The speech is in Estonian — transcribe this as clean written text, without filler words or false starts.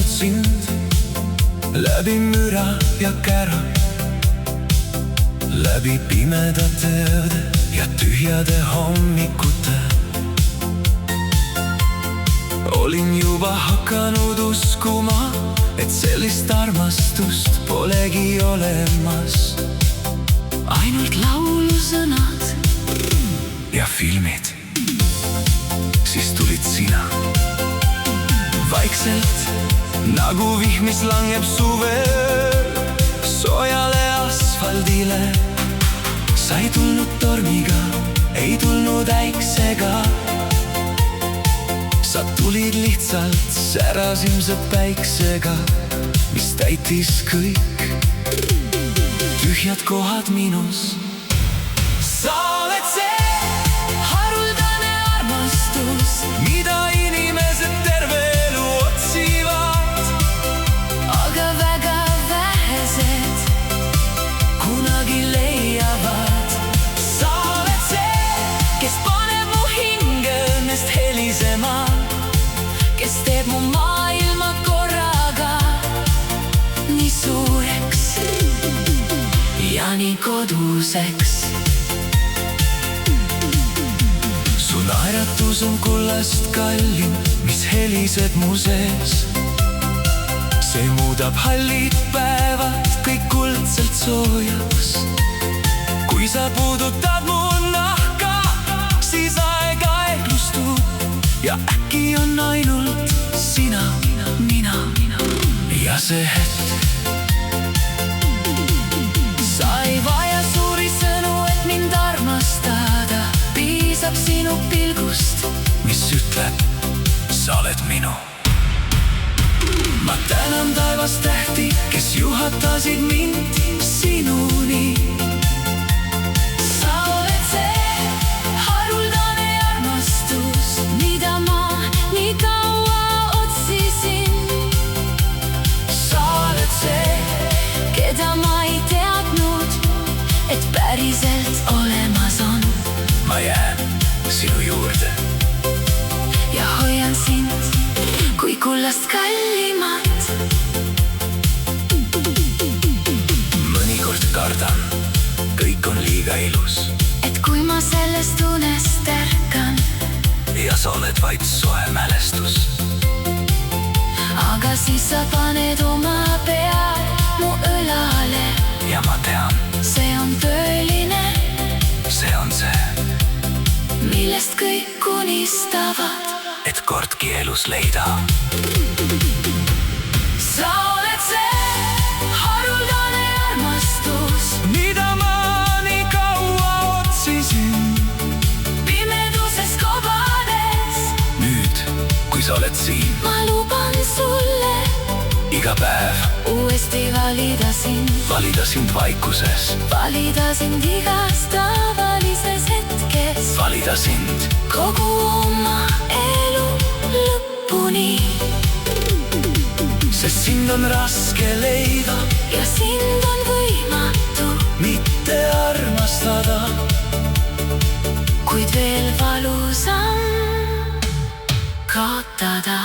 tundnud sind läbi müra ja kära, läbi pimedate ööde ja tühjade hommikute. Olin juba hakanud uskuma, et sellist armastust polegi olemas. Ainult laulusõnad ja filmid. Siis tulid sina vaikselt, nagu vihm, mis langeb suvel soojale asfaldile. Sa ei tulnud tormiga, ei tulnud äiksega. Sa tulid lihtsalt särasimse päiksega, mis täitis kõik tühjad kohad minus. Sa oled see haruldane armastus, mida inimesed terve elu otsivad, aga väga vähesed kunagi leiavad. Sa oled see, kes paneb mu hinge õnnest helisema, kes teeb mu maailma korraga nii suureks ja nii koduseks. Su naeratus on kullast kallim, mis heliseb mu sees. See muudab hallid päevad kõik kuldselt soojaks. Kui sa puudutad mu nahka, siis aeg aeglustub ja äkki on ainult sina, mina ja see hetk. Sa ei vaja suuri sõnu, et mind armastada. Piisab sinu pilgust, mis ütleb, sa oled minu. Ma tänan taevas tähti, kes juhatasid mind sinuni. Sa oled see haruldane armastus, mida ma nii kaua otsisin. Sa oled see, keda ma ei teadnud, et päriselt olemas on. Ma jään sinu juurde ja hoian sind kui kullast kallimat. Mõnikord kardan, kõik on liiga ilus, et kui ma sellest unest ärkan ja sa oled vaid soe mälestus. Aga siis sa paned oma pea mu õlale ja ma tean, see on tõeline. See on see, millest kõik unistavad, et kordki elus leida. Sa oled see haruldane armastus, mida ma nii kaua otsisin pimeduses kobades. Nüüd, kui sa oled siin, ma luban sulle iga päev uuesti valida sind vaikuses, valida sind igas tavalises hetkes, valida sind kogu oma elu lõpuni. Sest sind on raske leida ja sind on võimatu mitte armastada, kuid veel valusam kaotada.